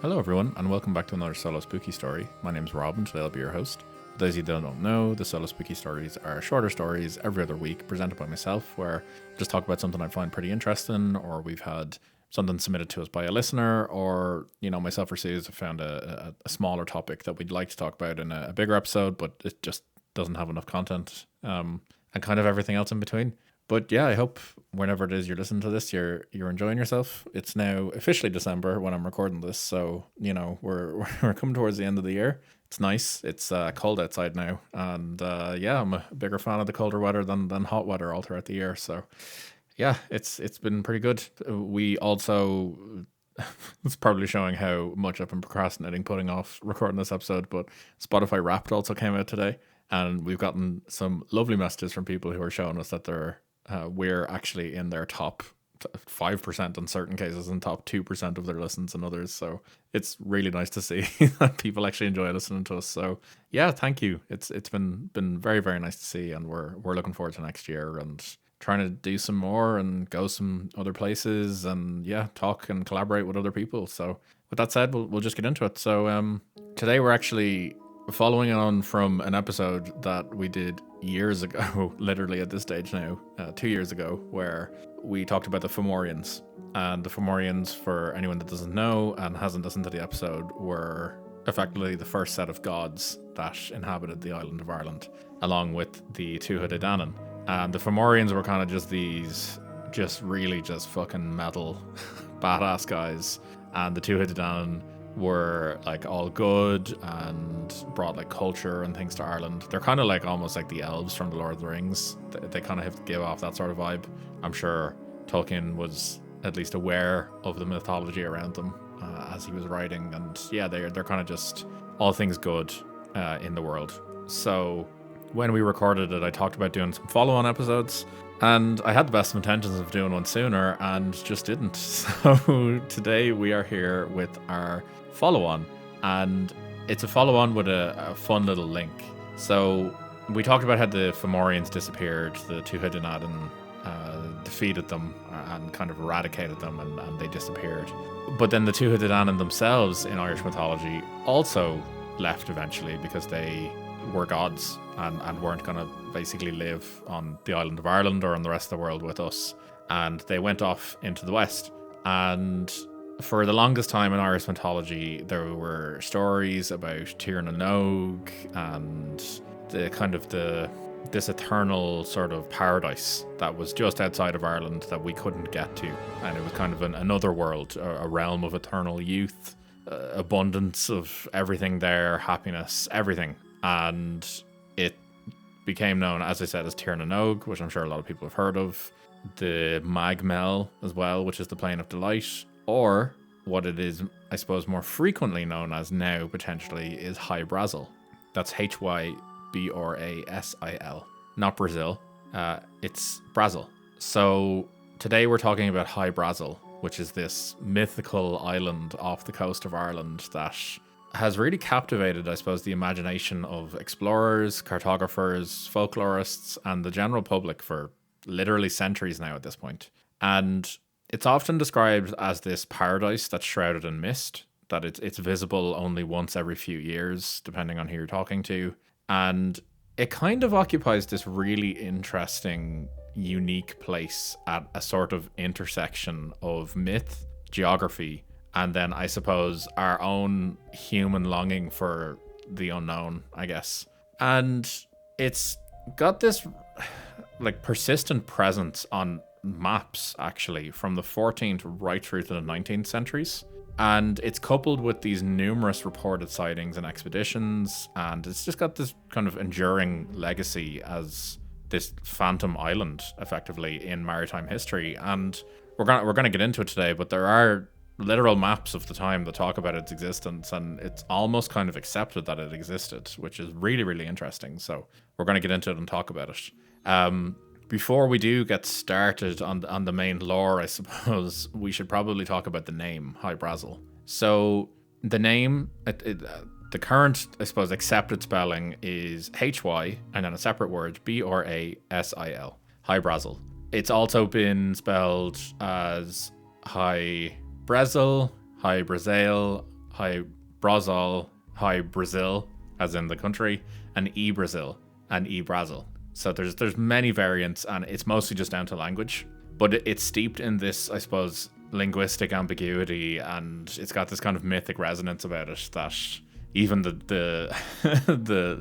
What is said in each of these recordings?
Hello, everyone, and welcome back to another solo spooky story. My name's Rob, and today I'll be your host. For those of you that don't know, the solo spooky stories are shorter stories every other week presented by myself, where I just talk about something I find pretty interesting, or we've had something submitted to us by a listener, or myself or Suze have found a smaller topic that we'd like to talk about in a bigger episode, but it just doesn't have enough content, and kind of everything else in between. But yeah, I hope whenever it is you're listening to this, you're enjoying yourself. It's now officially December when I'm recording this, so we're coming towards the end of the year. It's nice. It's cold outside now, and yeah, I'm a bigger fan of the colder weather than hot weather all throughout the year. So yeah, it's been pretty good. We also it's probably showing how much I've been procrastinating putting off recording this episode, but Spotify Wrapped also came out today, and we've gotten some lovely messages from people who are showing us that we're actually in their top 5% in certain cases and top 2% of their listens and others. So it's really nice to see that people actually enjoy listening to us. So yeah, thank you. It's been very, very nice to see, and we're looking forward to next year and trying to do some more and go some other places and yeah, talk and collaborate with other people. So with that said, we'll just get into it. So today we're actually following on from an episode that we did years ago, literally at this stage now, 2 years ago, where we talked about the Femorians. And the Femorians, for anyone that doesn't know and hasn't listened to the episode, were effectively the first set of gods that inhabited the island of Ireland, along with the two-hooded Danann. And the Femorians were kind of just these, really fucking metal, badass guys. And the two-hooded Danann were like all good and brought like culture and things to Ireland. They're kind of like almost like the elves from the Lord of the Rings. They kind of have to give off that sort of vibe. I'm sure Tolkien was at least aware of the mythology around them as he was writing, and yeah, they're kind of just all things good in the world. So when we recorded it, I talked about doing some follow-on episodes, and I had the best of intentions of doing one sooner and just didn't. So today we are here with our follow-on, and it's a follow-on with a fun little link. So we talked about how the Femorians disappeared, the two-hooded Danann defeated them and kind of eradicated them, and they disappeared. But then the two-hooded Danann themselves in Irish mythology also left eventually because they were gods and weren't going to basically live on the island of Ireland or on the rest of the world with us. And they went off into the west. And for the longest time in Irish mythology, there were stories about Tír na nÓg and this eternal sort of paradise that was just outside of Ireland that we couldn't get to. And it was kind of another world, a realm of eternal youth, abundance of everything there, happiness, everything. And it became known, as I said, as Tír na nÓg, which I'm sure a lot of people have heard of. The Magmel as well, which is the Plane of Delight. Or what it is, I suppose, more frequently known as now, potentially, is Hy Brasil. That's Hybrasil. Not Brazil. It's Brasil. So today we're talking about Hy Brasil, which is this mythical island off the coast of Ireland that has really captivated, I suppose, the imagination of explorers, cartographers, folklorists, and the general public for literally centuries now at this point. And it's often described as this paradise that's shrouded in mist, that it's visible only once every few years, depending on who you're talking to. And it kind of occupies this really interesting, unique place at a sort of intersection of myth, geography, and then I suppose our own human longing for the unknown, I guess. And it's got this like persistent presence on maps, actually, from the 14th right through to the 19th centuries. And it's coupled with these numerous reported sightings and expeditions, and it's just got this kind of enduring legacy as this phantom island, effectively, in maritime history. And we're gonna get into it today, but there are literal maps of the time that talk about its existence, and it's almost kind of accepted that it existed, which is really, really interesting. So we're going to get into it and talk about it. Before we do get started on the main lore, I suppose we should probably talk about the name Hy Brasil. So the name, the current, I suppose, accepted spelling is Hy and then a separate word, Brasil, Hy Brasil. It's also been spelled as Hy Brasil, Hy Brasil, Hy Brasil, Hy Brasil, as in the country, and Hy Brasil and Hy Brasil. So there's many variants, and it's mostly just down to language. But it's steeped in this, I suppose, linguistic ambiguity, and it's got this kind of mythic resonance about it that even the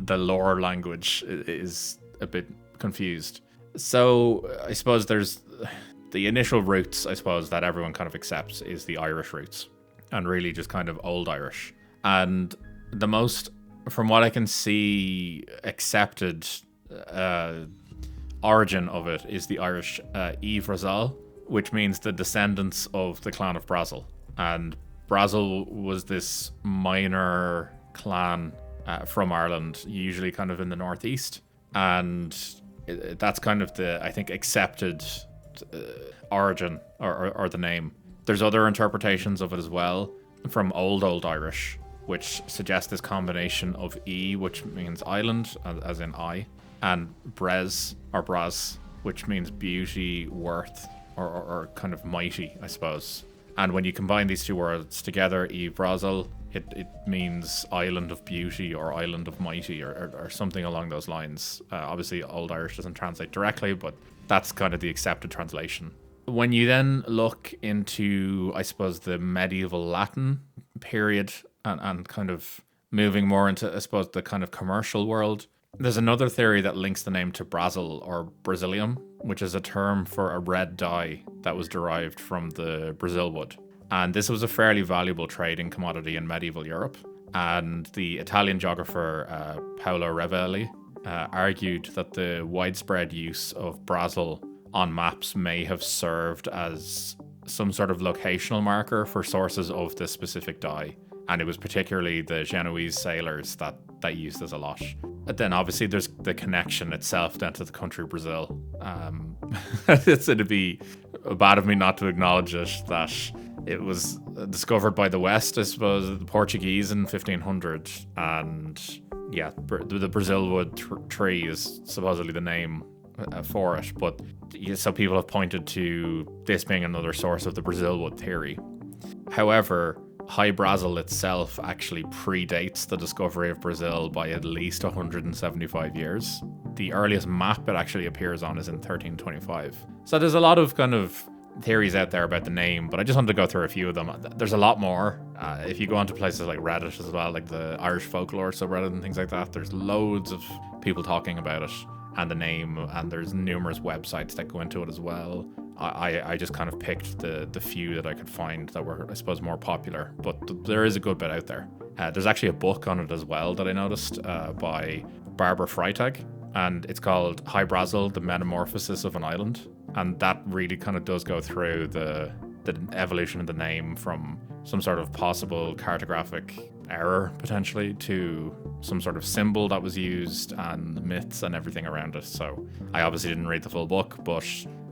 the lore language is a bit confused. So I suppose there's the initial roots, I suppose, that everyone kind of accepts is the Irish roots, and really just kind of Old Irish. And the most, from what I can see, accepted origin of it is the Irish Hy Brasil, which means the descendants of the clan of Brasil. And Brasil was this minor clan from Ireland, usually kind of in the northeast. And that's kind of the, I think, accepted origin or the name. There's other interpretations of it as well from Old Irish, which suggests this combination of E, which means island, as in I, and Bres or Bras, which means beauty, worth, or kind of mighty, I suppose. And when you combine these two words together, Hy Brasil, it means island of beauty or island of mighty or something along those lines. Obviously, Old Irish doesn't translate directly, but that's kind of the accepted translation. When you then look into, I suppose, the medieval Latin period and kind of moving more into, I suppose, the kind of commercial world, there's another theory that links the name to Brasil or Brazilium, which is a term for a red dye that was derived from the Brazil wood. And this was a fairly valuable trading commodity in medieval Europe. And the Italian geographer Paolo Revelli argued that the widespread use of Brasil on maps may have served as some sort of locational marker for sources of this specific dye. And it was particularly the Genoese sailors that used this a lot. But then obviously there's the connection itself down to the country Brazil. It'd be bad of me not to acknowledge it, that it was discovered by the West, I suppose, the Portuguese in 1500. And yeah, the Brazil wood tree is supposedly the name for it. But so people have pointed to this being another source of the Brazil wood theory. However, Hy Brasil itself actually predates the discovery of Brazil by at least 175 years. The earliest map it actually appears on is in 1325. So there's a lot of kind of theories out there about the name, but I just wanted to go through a few of them. There's a lot more. If you go onto places like Reddit as well, like the Irish folklore subreddit and things like that, there's loads of people talking about it and the name, and there's numerous websites that go into it as well. I just kind of picked the few that I could find that were, I suppose, more popular, but there is a good bit out there. There's actually a book on it as well that I noticed by Barbara Freitag, and it's called Hy Brasil, The Metamorphosis of an Island. And that really kind of does go through the evolution of the name from some sort of possible cartographic error, potentially, to some sort of symbol that was used and myths and everything around it. So I obviously didn't read the full book, but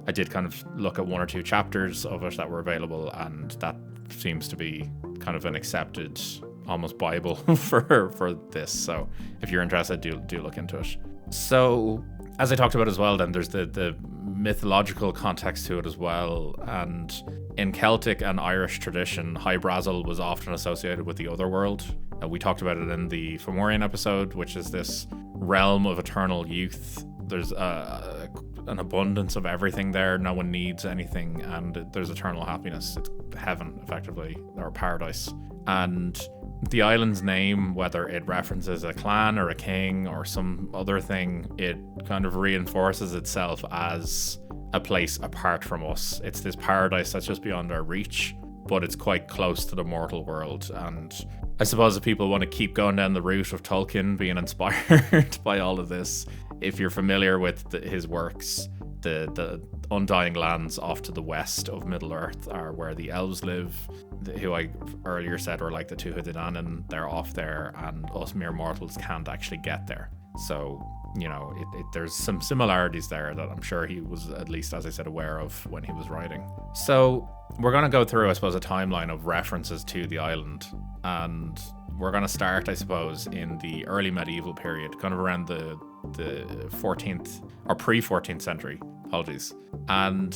I did kind of look at one or two chapters of it that were available, and that seems to be kind of an accepted, almost Bible for this. So if you're interested, do look into it. So as I talked about as well, then there's the mythological context to it as well. And in Celtic and Irish tradition, Hy Brasil was often associated with the otherworld. We talked about it in the Femorian episode, which is this realm of eternal youth. There's an abundance of everything there. No one needs anything, and there's eternal happiness. It's heaven, effectively, or paradise. And the island's name, whether it references a clan or a king or some other thing, it kind of reinforces itself as a place apart from us. It's this paradise that's just beyond our reach, but it's quite close to the mortal world. And I suppose if people want to keep going down the route of Tolkien being inspired by all of this, if you're familiar with his works, the Undying Lands off to the west of Middle-earth are where the elves live, who I earlier said were like the Tuatha Dé Danann. They're off there, and us mere mortals can't actually get there. So, you know, there's some similarities there that I'm sure he was, at least as I said, aware of when he was writing. So we're going to go through, I suppose, a timeline of references to the island, and we're going to start, I suppose, in the early medieval period, kind of around the 14th or pre-14th century. Apologies. And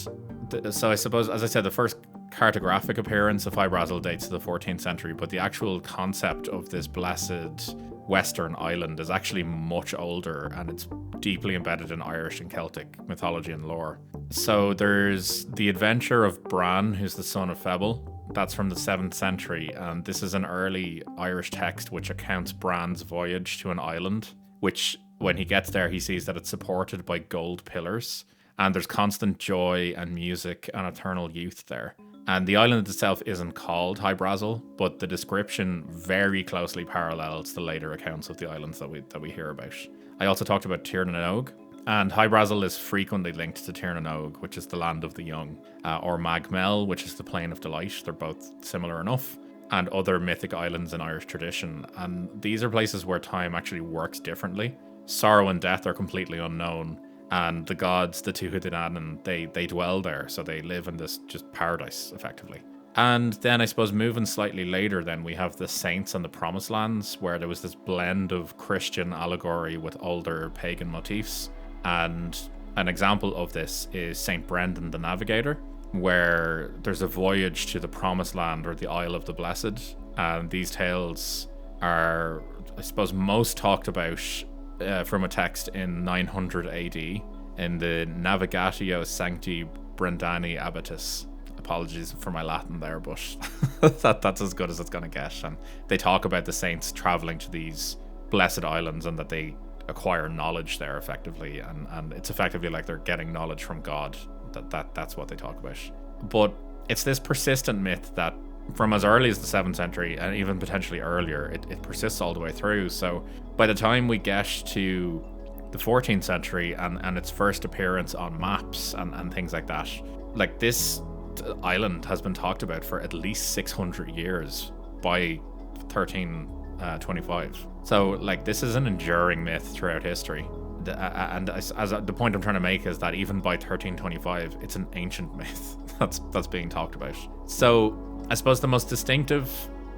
so I suppose, as I said, the first cartographic appearance of Hy Brasil dates to the 14th century, but the actual concept of this blessed Western island is actually much older, and it's deeply embedded in Irish and Celtic mythology and lore. So there's the adventure of Bran, who's the son of Febel. That's from the 7th century, and this is an early Irish text which accounts Bran's voyage to an island, which when he gets there, he sees that it's supported by gold pillars, and there's constant joy and music and eternal youth there. And the island itself isn't called Hy Brasil, but the description very closely parallels the later accounts of the islands that we hear about. I also talked about Tír na nÓg, and Hy Brasil is frequently linked to Tír na nÓg, which is the land of the young, or Mag Mell, which is the plain of delight. They're both similar enough, and other mythic islands in Irish tradition. And these are places where time actually works differently. Sorrow and death are completely unknown, and the gods, the Tuatha they dwell there, so they live in this just paradise, effectively. And then I suppose moving slightly later, then we have the Saints and the Promised Lands, where there was this blend of Christian allegory with older pagan motifs. And an example of this is Saint Brendan the Navigator, where there's a voyage to the Promised Land, or the Isle of the Blessed. And these tales are, I suppose, most talked about from a text in 900 AD in the Navigatio Sancti Brendani Abbatis. Apologies for my Latin there, but that's as good as it's going to get. And they talk about the saints traveling to these blessed islands and that they acquire knowledge there effectively. And it's effectively like they're getting knowledge from God. That's what they talk about. But it's this persistent myth that from as early as the 7th century, and even potentially earlier, it persists all the way through. So by the time we get to the 14th century and its first appearance on maps and things like that, like this island has been talked about for at least 600 years by 1325. So like this is an enduring myth throughout history. And as the point I'm trying to make is that even by 1325, it's an ancient myth that's being talked about. So I suppose the most distinctive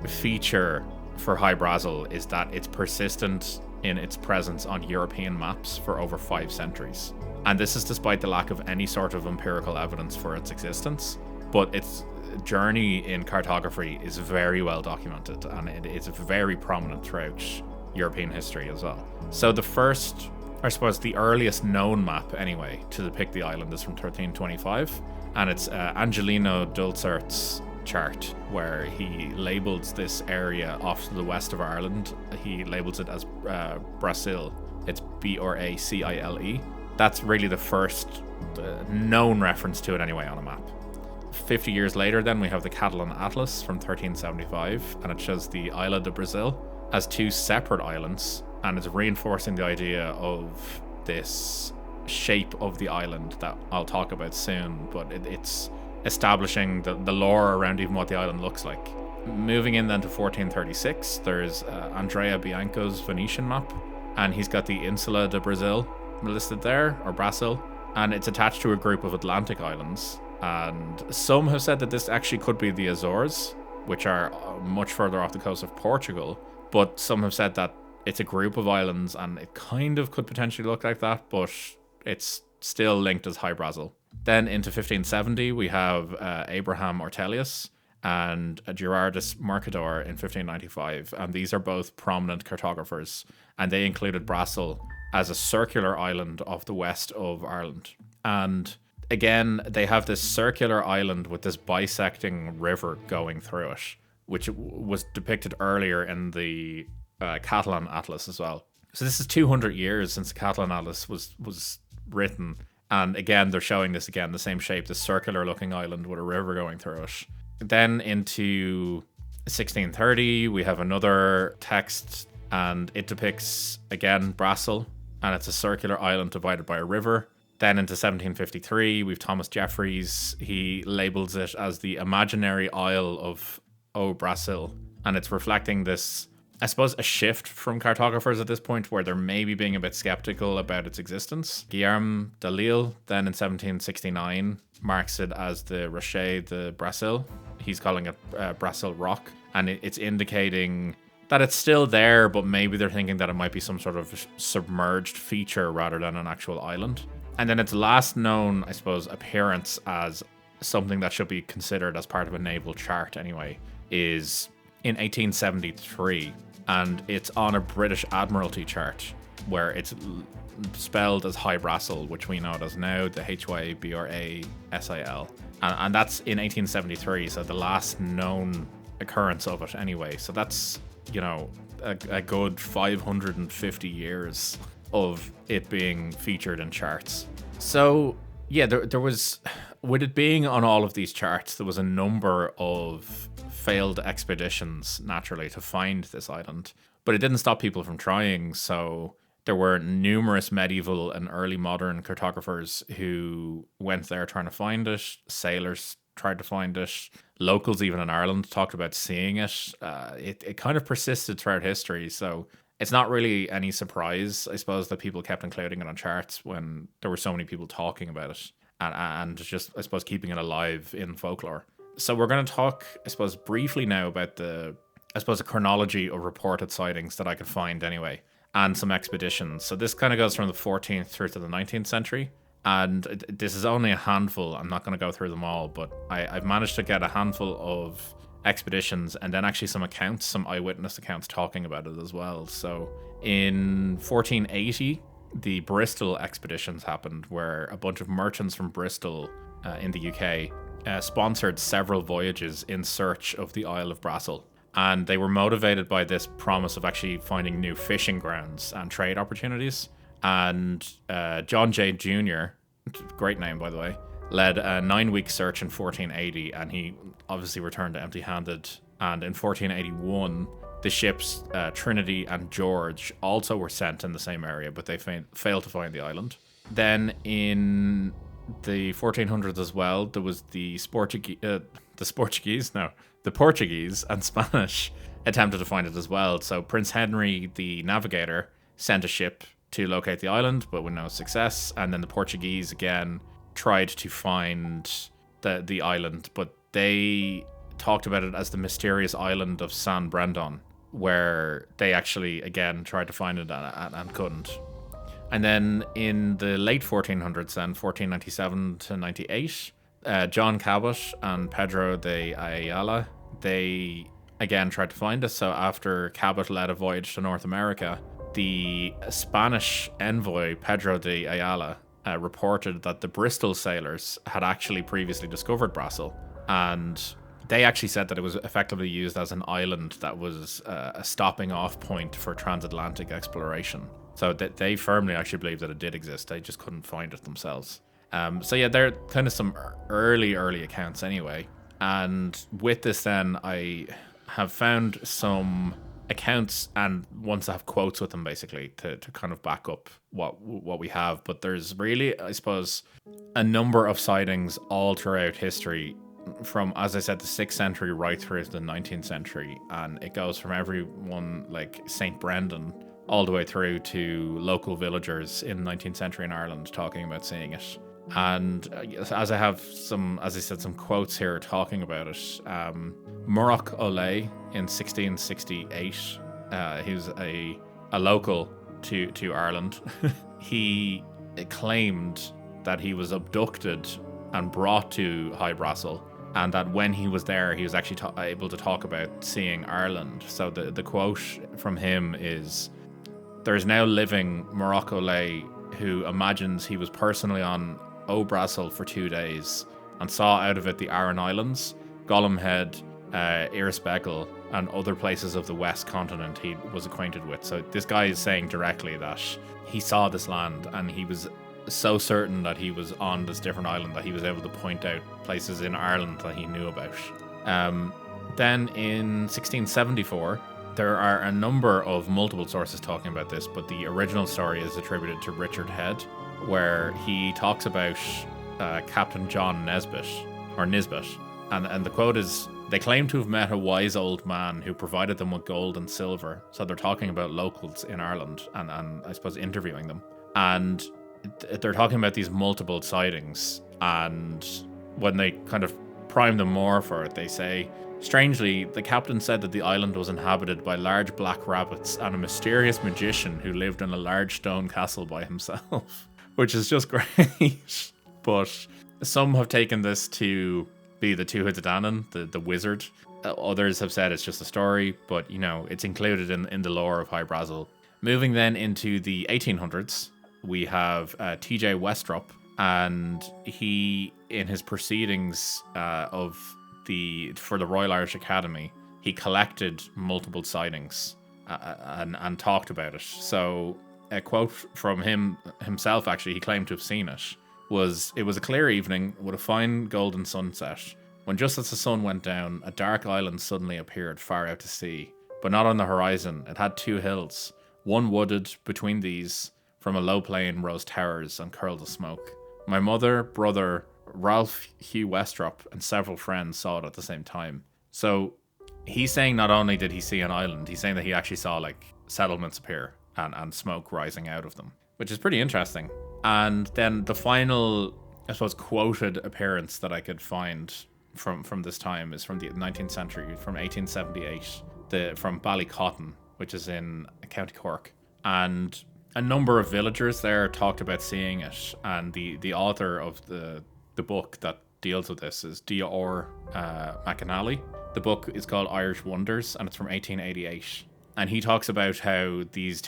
feature for Hy Brasil is that it's persistent in its presence on European maps for over 5 centuries. And this is despite the lack of any sort of empirical evidence for its existence. But its journey in cartography is very well documented, and it is very prominent throughout European history as well. So the first, I suppose the earliest known map anyway to depict the island is from 1325, and it's Angelino Dulcert's chart, where he labels this area off to the west of Ireland. He labels it as Brasil. It's Bracile. That's really the first known reference to it anyway on a map. 50 years later, then we have the Catalan Atlas from 1375, and it shows the Ilha de Brasil as 2 separate islands, and it's reinforcing the idea of this shape of the island that I'll talk about soon, but it's establishing the lore around even what the island looks like. Moving in then to 1436, there's Andrea Bianco's Venetian map, and he's got the Insula de Brasil listed there, or Brasil, and it's attached to a group of Atlantic islands. And some have said that this actually could be the Azores, which are much further off the coast of Portugal, but some have said that it's a group of islands and it kind of could potentially look like that, but it's still linked as Hy Brasil. Then into 1570, we have Abraham Ortelius and Gerardus Mercator in 1595, and these are both prominent cartographers, and they included Brasil as a circular island off the west of Ireland. And again, they have this circular island with this bisecting river going through it, which was depicted earlier in the Catalan Atlas as well. So this is 200 years since the Catalan Atlas was written. And again, they're showing this again, the same shape, the circular looking island with a river going through it. Then into 1630, we have another text, and it depicts, again, Brasil, and it's a circular island divided by a river. Then into 1753, we've Thomas Jeffries. He labels it as the imaginary Isle of O Brasil, and it's reflecting this, I suppose, a shift from cartographers at this point where they're maybe being a bit skeptical about its existence. Guillaume de Lille, then in 1769, marks it as the Rocher de Brasil. He's calling it Brasil Rock, and it's indicating that it's still there, but maybe they're thinking that it might be some sort of submerged feature rather than an actual island. And then its last known, I suppose, appearance as something that should be considered as part of a naval chart anyway is in 1873, and it's on a British Admiralty chart where it's spelled as Hy Brasil, which we know it as now, the Hybrasil. And that's in 1873, so the last known occurrence of it anyway. So that's, a good 550 years of it being featured in charts. So yeah, there was, with it being on all of these charts, there was a number of failed expeditions naturally to find this island, but it didn't stop people from trying. So there were numerous medieval and early modern cartographers who went there trying to find it. Sailors tried to find it. Locals, even in Ireland, talked about seeing it. It kind of persisted throughout history. So it's not really any surprise, I suppose, that people kept including it on charts when there were so many people talking about it and just, I suppose, keeping it alive in folklore. So we're going to talk, I suppose, briefly now about a chronology of reported sightings that I could find anyway, and some expeditions. So this kind of goes from the 14th through to the 19th century. And this is only a handful. I'm not going to go through them all, but I've managed to get a handful of expeditions and then actually some accounts, some eyewitness accounts talking about it as well. So in 1480, the Bristol expeditions happened, where a bunch of merchants from Bristol in the UK sponsored several voyages in search of the Isle of Brasil. And they were motivated by this promise of actually finding new fishing grounds and trade opportunities. And John Jay Jr., great name by the way, led a 9-week search in 1480, and he obviously returned empty-handed. And in 1481, the ships Trinity and George also were sent in the same area, but they failed to find the island. Then in the 1400s as well, there was the Portuguese and Spanish attempted to find it as well. So Prince Henry, the navigator, sent a ship to locate the island, but with no success. And then the Portuguese again tried to find the island, but they talked about it as the mysterious island of San Brandon, where they actually again tried to find it and couldn't. And then in the late 1400s, then 1497 to 98, John Cabot and Pedro de Ayala, they again tried to find it. So after Cabot led a voyage to North America, the Spanish envoy Pedro de Ayala reported that the Bristol sailors had actually previously discovered Brasil, and they actually said that it was effectively used as an island that was a stopping off point for transatlantic exploration. So they firmly actually believe that it did exist. They just couldn't find it themselves. So yeah, they're kind of some early accounts anyway. And with this then, I have found some accounts and ones that have quotes with them basically to kind of back up what we have. But there's really, I suppose, a number of sightings all throughout history from, as I said, the 6th century right through to the 19th century. And it goes from everyone like St. Brendan all the way through to local villagers in the 19th century in Ireland talking about seeing it. And as I have some quotes here talking about it, Murroch Olay in 1668, he was a local to Ireland. He claimed that he was abducted and brought to Hy Brasil, and that when he was there, he was actually able to talk about seeing Ireland. So the quote from him is, "There is now living Murroch Olay who imagines he was personally on O Brasil for 2 days and saw out of it the Aran Islands, Gollum Head, Irisbegal, and other places of the West Continent he was acquainted with." So this guy is saying directly that he saw this land, and he was so certain that he was on this different island that he was able to point out places in Ireland that he knew about. Then in 1674, there are a number of multiple sources talking about this, but the original story is attributed to Richard Head, where he talks about Captain John Nisbet, and the quote is, "They claim to have met a wise old man who provided them with gold and silver." So they're talking about locals in Ireland and I suppose interviewing them. And they're talking about these multiple sightings, and when they kind of prime them more for it, they say, "Strangely, the captain said that the island was inhabited by large black rabbits and a mysterious magician who lived in a large stone castle by himself," which is just great. But Some have taken this to be the Two-Headed Anon, the wizard. Others have said it's just a story, but it's included in the lore of Hy Brasil. Moving then into the 1800s, we have T.J. Westrop, and he, in his proceedings for the Royal Irish Academy, he collected multiple sightings and talked about it. So a quote from himself, actually, he claimed to have seen it, it was a clear evening with a fine golden sunset, when just as the sun went down, a dark island suddenly appeared far out to sea, but not on the horizon. It had two hills, one wooded. Between these, from a low plain, rose towers and curled of smoke. My mother, brother, Ralph Hugh Westrop, and several friends saw it at the same time. So he's saying not only did he see an island, he's saying that he actually saw like settlements appear and smoke rising out of them, which is pretty interesting. And then the final, I suppose, quoted appearance that I could find from this time is from the 19th century, from 1878, from Ballycotton, which is in County Cork. And a number of villagers there talked about seeing it, and the author of the book that deals with this is D.R. McAnally. The book is called Irish Wonders, and it's from 1888. And he talks about how these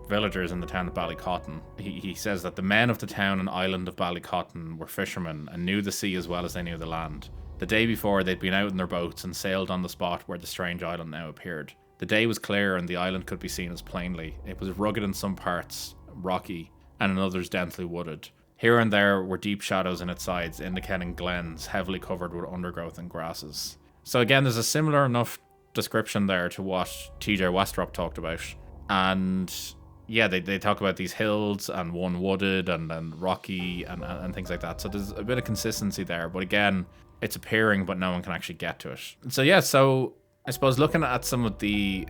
villagers in the town of Ballycotton, he says that the men of the town and island of Ballycotton were fishermen and knew the sea as well as they knew the land. The day before, they'd been out in their boats and sailed on the spot where the strange island now appeared. The day was clear and the island could be seen as plainly. It was rugged in some parts, rocky, and in others densely wooded. Here and there were deep shadows in its sides, indicating glens heavily covered with undergrowth and grasses. So again, there's a similar enough description there to what T.J. Westrop talked about. And yeah, they talk about these hills and one wooded and rocky and things like that. So there's a bit of consistency there. But again, it's appearing, but no one can actually get to it. So yeah, so I suppose looking at some of the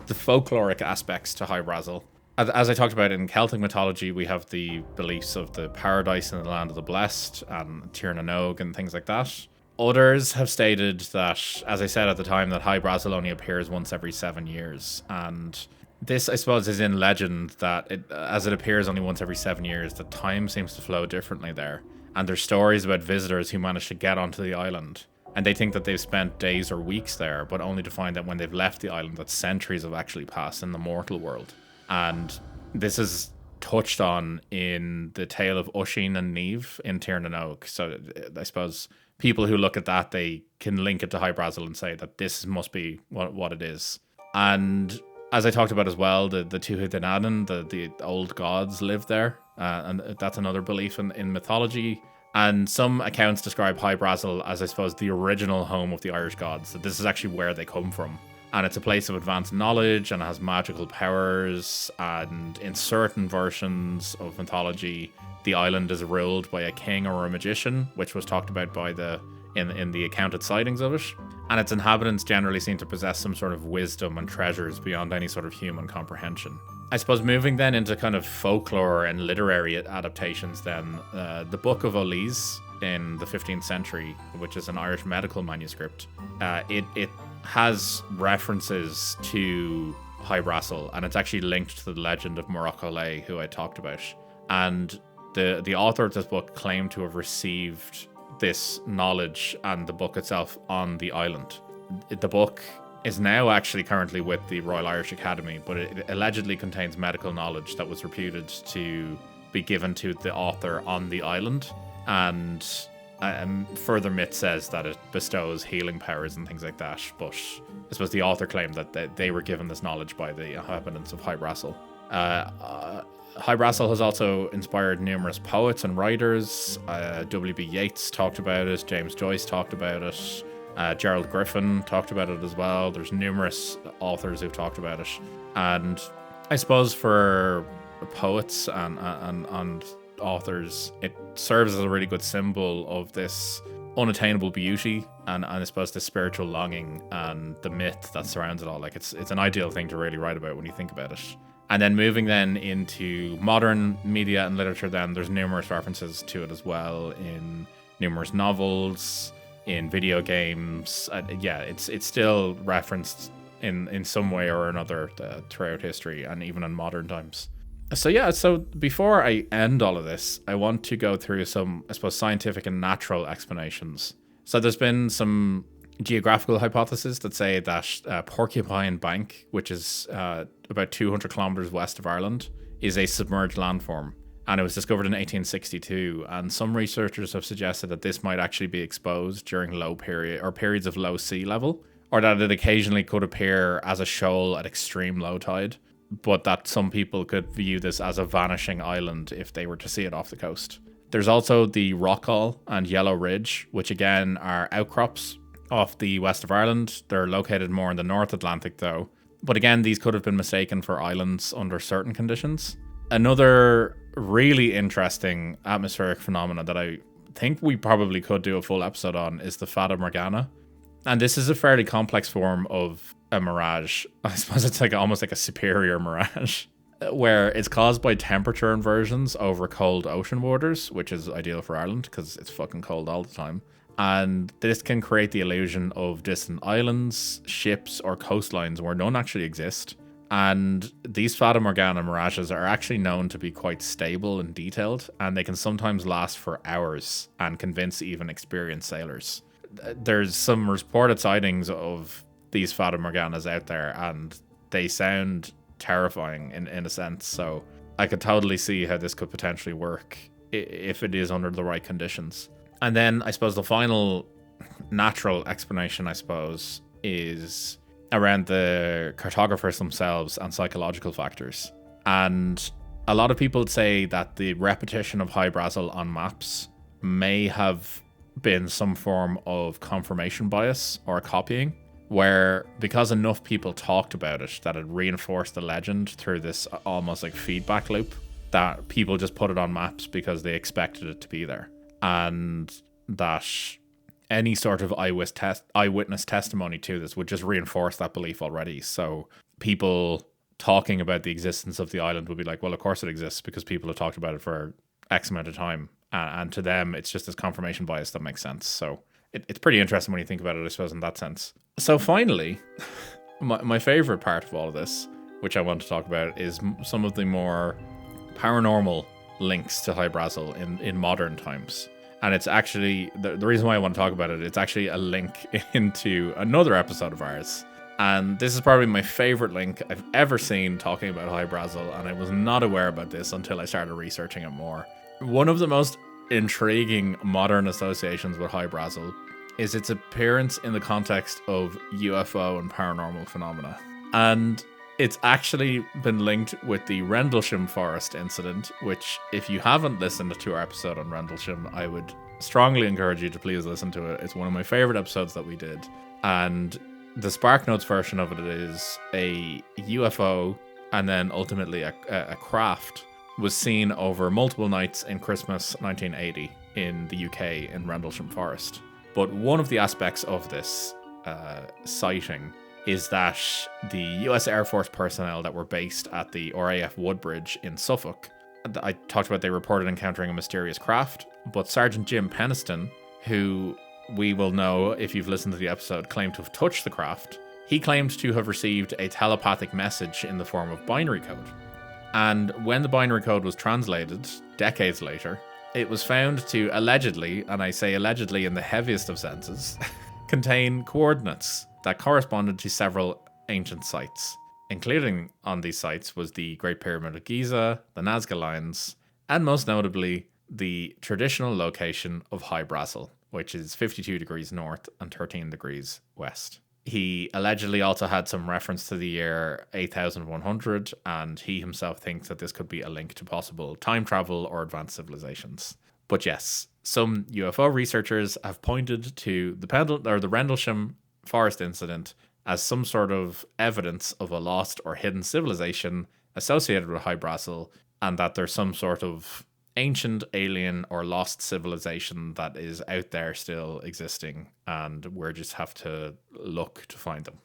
folkloric aspects to Hy Brasil, as I talked about in Celtic mythology, we have the beliefs of the paradise in the land of the blessed and Tír na nÓg and things like that. Others have stated that, as I said at the time, that Hy Brasil only appears once every 7 years. And this, I suppose, is in legend that as it appears only once every 7 years, the time seems to flow differently there. And there's stories about visitors who manage to get onto the island, and they think that they've spent days or weeks there, but only to find that when they've left the island that centuries have actually passed in the mortal world. And this is touched on in the tale of Uisín and Niamh in Tír na nÓg. So I suppose people who look at that, they can link it to Hy Brasil and say that this must be what it is. And as I talked about as well, the Two-Headed Anon, the old gods live there, and that's another belief in mythology. And some accounts describe Hy Brasil as, I suppose, the original home of the Irish gods, that this is actually where they come from. And it's a place of advanced knowledge and has magical powers, and in certain versions of mythology, the island is ruled by a king or a magician, which was talked about by in the accounted sightings of it. And its inhabitants generally seem to possess some sort of wisdom and treasures beyond any sort of human comprehension. I suppose moving then into kind of folklore and literary adaptations then, the Book of Olise in the 15th century, which is an Irish medical manuscript, it has references to Hy Brasil, and it's actually linked to the legend of Morocco, who I talked about. And the author of this book claimed to have received this knowledge and the book itself on the island. The book is now actually currently with the Royal Irish Academy, but it allegedly contains medical knowledge that was reputed to be given to the author on the island. And further myth says that it bestows healing powers and things like that. But I suppose the author claimed that they were given this knowledge by the inhabitants of Hy Brasil. Hy Brasil has also inspired numerous poets and writers. W.B. Yeats talked about it. James Joyce talked about it. Gerald Griffin talked about it as well. There's numerous authors who've talked about it. And I suppose for poets and authors, it serves as a really good symbol of this unattainable beauty and I suppose the spiritual longing and the myth that surrounds it all. Like it's an ideal thing to really write about when you think about it. And then moving then into modern media and literature, then there's numerous references to it as well in numerous novels, in video games. It's still referenced in some way or another throughout history and even in modern times. So before I end all of this, I want to go through some, I suppose, scientific and natural explanations. So there's been some geographical hypotheses that say that Porcupine Bank, which is about 200 kilometers west of Ireland, is a submerged landform. And it was discovered in 1862. And some researchers have suggested that this might actually be exposed during periods of low sea level, or that it occasionally could appear as a shoal at extreme low tide, but that some people could view this as a vanishing island if they were to see it off the coast. There's also the Rockall and Yellow Ridge, which again are outcrops off the west of Ireland. They're located more in the North Atlantic though. But again, these could have been mistaken for islands under certain conditions. Another really interesting atmospheric phenomena that I think we probably could do a full episode on is the Fata Morgana. And this is a fairly complex form of a mirage. I suppose it's almost like a superior mirage, where it's caused by temperature inversions over cold ocean waters, which is ideal for Ireland because it's fucking cold all the time. And this can create the illusion of distant islands, ships, or coastlines where none actually exist. And these Fata Morgana mirages are actually known to be quite stable and detailed, and they can sometimes last for hours and convince even experienced sailors. There's some reported sightings of these Fata Morganas out there, and they sound terrifying in a sense. So I could totally see how this could potentially work if it is under the right conditions. And then I suppose the final natural explanation, I suppose, is around the cartographers themselves and psychological factors. And a lot of people say that the repetition of Hy Brasil on maps may have been some form of confirmation bias or copying, where because enough people talked about it, that it reinforced the legend through this almost like feedback loop, that people just put it on maps because they expected it to be there. And that any sort of eyewitness testimony to this would just reinforce that belief already. So people talking about the existence of the island would be like, well, of course it exists because people have talked about it for X amount of time. And to them, it's just this confirmation bias that makes sense. So it's pretty interesting when you think about it, I suppose, in that sense. So finally, my favorite part of all of this, which I want to talk about, is some of the more paranormal links to Hy Brasil in modern times. And it's actually, the reason why I want to talk about it, it's actually a link into another episode of ours. And this is probably my favorite link I've ever seen talking about Hy Brasil, and I was not aware about this until I started researching it more. One of the most intriguing modern associations with Hy Brasil is its appearance in the context of UFO and paranormal phenomena. And it's actually been linked with the Rendlesham Forest incident, which, if you haven't listened to our episode on Rendlesham, I would strongly encourage you to please listen to it. It's one of my favorite episodes that we did. And the SparkNotes version of it is a UFO and then ultimately a craft was seen over multiple nights in Christmas 1980 in the UK in Rendlesham Forest. But one of the aspects of this sighting is that the US Air Force personnel that were based at the RAF Woodbridge in Suffolk, I talked about, they reported encountering a mysterious craft, but Sergeant Jim Peniston, who we will know if you've listened to the episode, claimed to have touched the craft. He claimed to have received a telepathic message in the form of binary code. And when the binary code was translated, decades later, it was found to allegedly, and I say allegedly in the heaviest of senses, contain coordinates that corresponded to several ancient sites. Including on these sites was the Great Pyramid of Giza, the Nazca Lines, and most notably, the traditional location of Hy Brasil, which is 52 degrees north and 13 degrees west. He allegedly also had some reference to the year 8100, and he himself thinks that this could be a link to possible time travel or advanced civilizations. But yes, some UFO researchers have pointed to the Rendlesham Forest incident as some sort of evidence of a lost or hidden civilization associated with Hy Brasil, and that there's some sort of ancient alien or lost civilization that is out there still existing, and we just have to look to find them.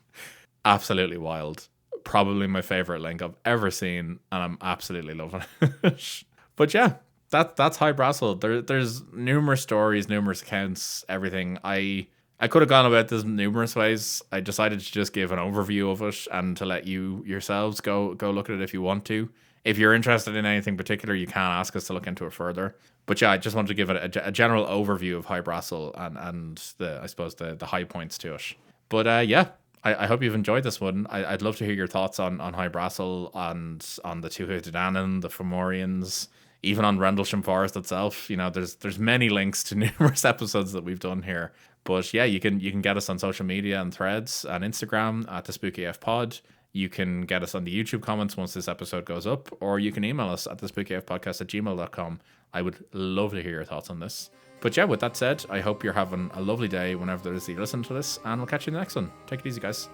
Absolutely wild. Probably my favorite link I've ever seen, and I'm absolutely loving it. But yeah, that's Hy Brasil. There's numerous stories, numerous accounts, everything. I could have gone about this numerous ways. I decided to just give an overview of it and to let you yourselves go look at it if you want to. If you're interested in anything particular, you can ask us to look into it further. But yeah, I just wanted to give it a general overview of Hy Brasil and the, I suppose, the high points to it. But yeah, I hope you've enjoyed this one. I'd love to hear your thoughts on Hy Brasil and on the Two-Hooded Anon, the Femorians, even on Rendlesham Forest itself. You know, there's many links to numerous episodes that we've done here. But yeah, you can get us on social media and Threads and Instagram at the Spooky F Pod. You can get us on the YouTube comments once this episode goes up, or you can email us at thespookyfpodcast@gmail.com. I would love to hear your thoughts on this. But yeah, with that said, I hope you're having a lovely day whenever it is that you listen to this, and we'll catch you in the next one. Take it easy, guys.